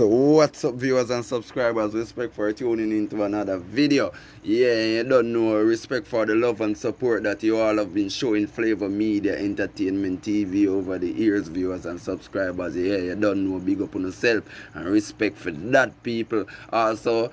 So what's up viewers and subscribers, respect for tuning into another video. Yeah, you don't know, respect for the love and support that you all have been showing Flava Media Entertainment TV over the years, viewers and subscribers. Yeah, you don't know, big up on yourself and respect for that, people. Also,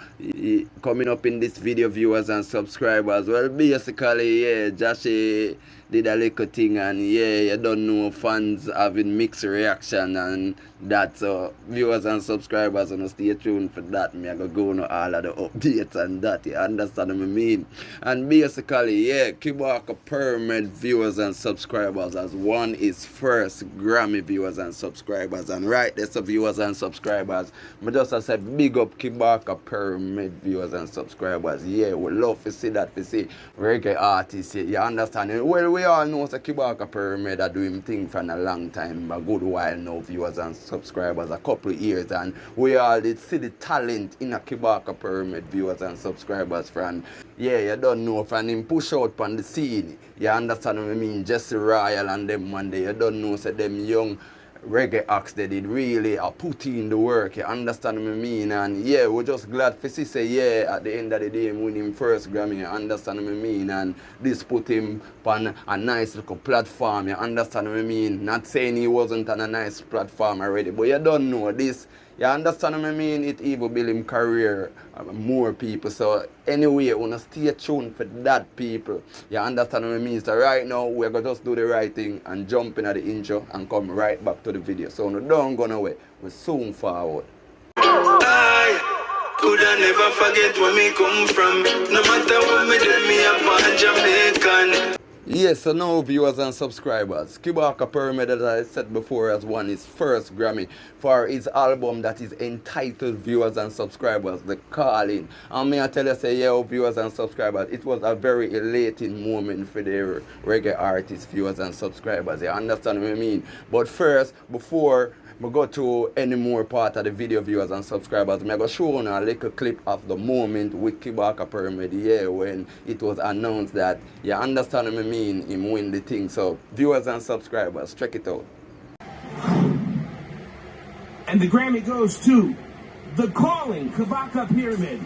coming up in this video, viewers and subscribers, well, basically, yeah, Jahshii did a little thing, and yeah, you don't know, fans having mixed reaction and that. So viewers and subscribers, and stay tuned for that. Me I go on all of the updates and that, you understand what I mean. And basically, yeah, Kabaka Pyramid viewers and subscribers has won his first Grammy, viewers and subscribers. And right there, so viewers and subscribers, I just I said big up Kabaka Pyramid viewers and subscribers. Yeah, we love to see that, to see reggae artists, yeah, you understand. Well, we all know that Kabaka Pyramid are doing things for a long time, a good while now, viewers and subscribers, a couple of years, and we all did see the talent in a Kabaka Pyramid, viewers and subscribers, friend. Yeah, you don't know, from him push out on the scene, you understand what I mean, Jahshii Royal and them one day, you don't know, so them young reggae acts, they did really put in the work, you understand what I mean. And yeah, we're just glad to see, say, yeah, at the end of the day, him win him first Grammy, you understand what I mean. And this put him on a nice little platform, you understand what I mean. Not saying he wasn't on a nice platform already, but you don't know this, you understand what I mean. It even build him career, more people. So anyway, you wanna stay tuned for that, people. You understand what I mean. So right now, we're gonna just do the right thing and jump in at the intro and come right back to the video. So no, don't go away. We're soon forward. I could I never forget where me come from. No matter what me do, me a Jamaican. Yes, so now viewers and subscribers, Kabaka Pyramid, as I said before, has won his first Grammy for his album that is entitled, viewers and subscribers, The Calling. And may I tell you, say, yeah, viewers and subscribers, it was a very elating moment for the reggae artists, viewers and subscribers. You understand what I mean? But first, before we go to any more part of the video, viewers and subscribers, I'm going to show you a little clip of the moment with Kabaka Pyramid, yeah, when it was announced that, you understand what I mean, him win the thing. So viewers and subscribers, check it out. And the Grammy goes to The Calling, Kabaka Pyramid.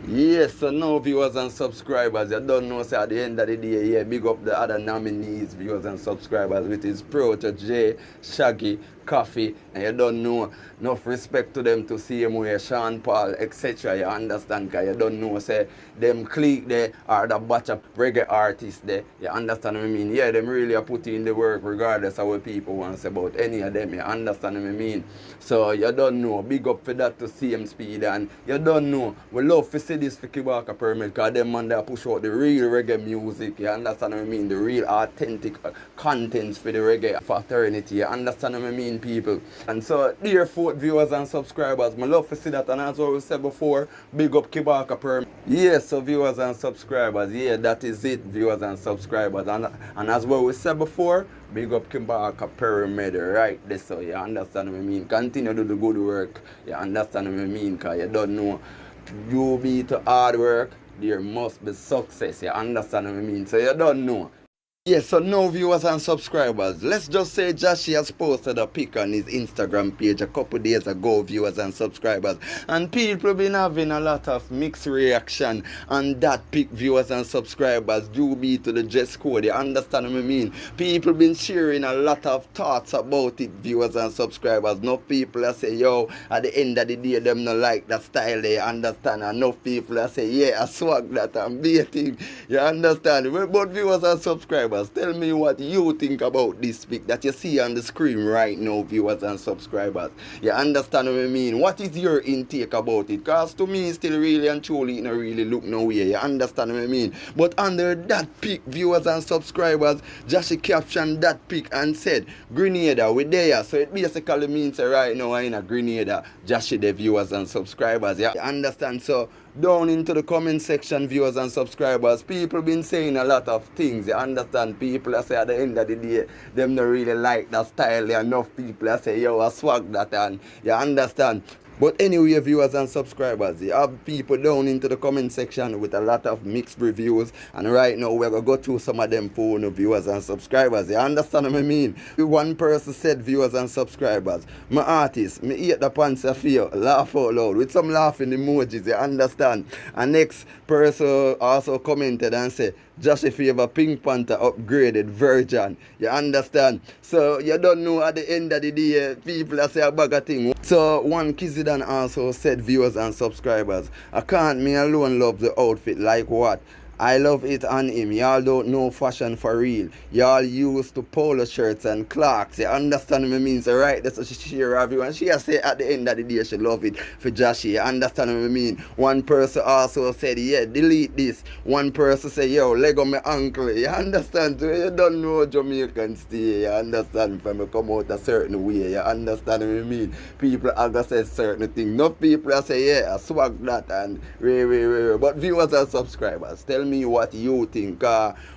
Yes, so now viewers and subscribers, you don't know, say at the end of the day, yeah, big up the other nominees, viewers and subscribers, with his protege, Shaggy, Coffee, and you don't know, enough respect to them to see him with Sean Paul, etc. You understand, because you don't know, say, them clique there are the batch of reggae artists there, you understand what I mean? Yeah, them really are putting in the work regardless of what people want to say about any of them, you understand what I mean? So you don't know, big up for that to see him speed, and you don't know, we love to see this for Kabaka Pyramid, because them man they push out the real reggae music, you understand what I mean? The real authentic contents for the reggae fraternity, you understand what I mean, people? And so, dear viewers and subscribers, I love to see that, and as we said before, big up Kabaka Pyramid. Yes, so viewers and subscribers, yeah, that is it, viewers and subscribers, and as well we said before, big up Kabaka Pyramid, right there, so you understand what I mean? Continue to do the good work, you understand what I mean, because you don't know, you be to hard work, there must be success, you understand what I mean, so you don't know. Yes, so now viewers and subscribers, let's just say Jahshii has posted a pic on his Instagram page a couple days ago, viewers and subscribers, and people been having a lot of mixed reaction on that pic, viewers and subscribers, due be to the dress code, you understand what I mean? People been sharing a lot of thoughts about it, viewers and subscribers. No people are say, yo, at the end of the day, them not like that style, they understand, and no people are say, yeah, I swag that, I'm baiting, you understand? But viewers and subscribers, subscribers. Tell me what you think about this pic that you see on the screen right now, viewers and subscribers. You understand what I mean? What is your intake about it? Because to me, still really and truly, it don't really look nowhere. You understand what I mean? But under that pic, viewers and subscribers, Jahshii captioned that pic and said, Grenada, we there. So it basically means right now I'm in a Grenada. Jahshii, the viewers and subscribers. You understand? So down into the comment section, viewers and subscribers, people been saying a lot of things. You understand? People I say at the end of the day, them don't really like that style. There are enough people I say, yo, I swag that, and you understand? But anyway, viewers and subscribers, you have people down into the comment section with a lot of mixed reviews, and right now we're going to go through some of them for viewers and subscribers. You understand what I mean? One person said, viewers and subscribers, my artist, me eat the pants of fear, laugh out loud, with some laughing emojis, you understand? And next person also commented and said, Jahshii favor Pink Panther upgraded version. You understand? So you don't know at the end of the day, people that say a bag of thing. So one Kizidan also said, viewers and subscribers, I can't me alone love the outfit. Like what? I love it on him. Y'all don't know fashion for real. Y'all used to polo shirts and Clarks. You understand what I mean? So right, that's what she share everyone. She say at the end of the day she love it for Jahshii. You understand what I mean? One person also said, yeah, delete this. One person say, yo, leg on my ankle. You understand? So you don't know Jamaican stay. You understand? From me come out a certain way. You understand what I mean? People are gonna say certain things. Enough people are say, yeah, I swag that and but viewers and subscribers, tell me what you think.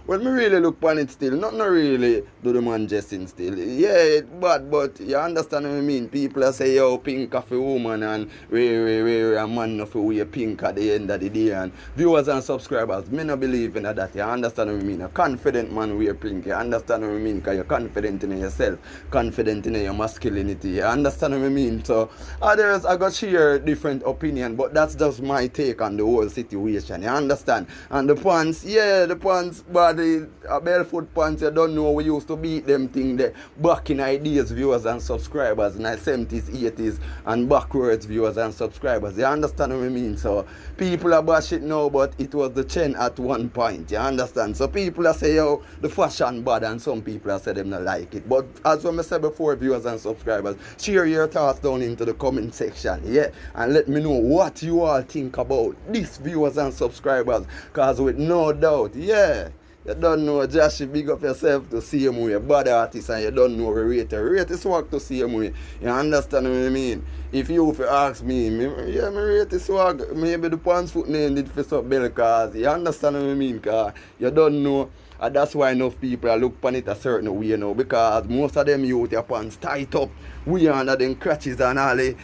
When me really look on it still, not really do the man jesting still. Yeah, it's bad, but you understand what I mean? People are say, yo, pink of a woman and a man of a wear pink at the end of the day. And viewers and subscribers, me not believe in that. You understand what I mean? A confident man wear pink. You understand what I mean? Because you're confident in yourself, confident in your masculinity. You understand what I mean? So others I got share different opinion, but that's just my take on the whole situation. You understand? And the pants, yeah, the pants, body, barefoot pants, you don't know, we used to beat them thing there back in ideas, viewers and subscribers, in the 70s, 80s, and backwards, viewers and subscribers. You understand what I mean? So people are bash it now, but it was the trend at one point. You understand? So people are say, yo, the fashion bad, and some people are say them not like it. But as I said before, viewers and subscribers, share your thoughts down into the comment section, yeah, and let me know what you all think about this, viewers and subscribers. Because with no doubt, yeah, you don't know Jahshii, big up yourself to see him with a bad artist, and you don't know the rate. The rate is swag to see him with. You understand what I mean? If you ask me, yeah, my rate is swag. Maybe the pants foot name did for some bell, cause you understand what I mean? Cause you don't know. And that's why enough people look upon it a certain way now, because most of them youth their pants tight up, we under them crutches and all the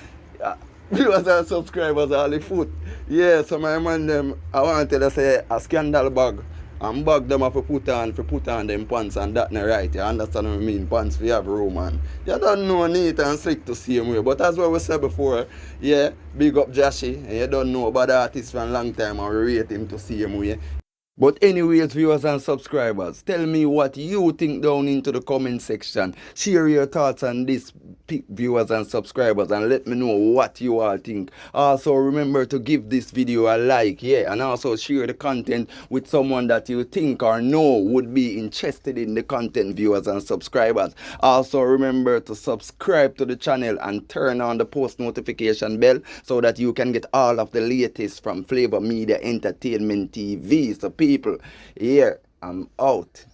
viewers and subscribers all the foot. Yeah, so my man them, I want to say a scandal bag. And bag them have to put on them pants, and that not right. You understand what I mean? Pants we have room, and you don't know neat and slick to see him way. But as what we said before, yeah, big up Jahshii, and you don't know about the artist for a long time, and we rate him to see him way. But anyways, viewers and subscribers, tell me what you think down into the comment section. Share your thoughts on this, viewers and subscribers, and let me know what you all think. Also, remember to give this video a like, yeah, and also share the content with someone that you think or know would be interested in the content, viewers and subscribers. Also, remember to subscribe to the channel and turn on the post notification bell so that you can get all of the latest from Flava Media Entertainment TV. So people, here, I'm out.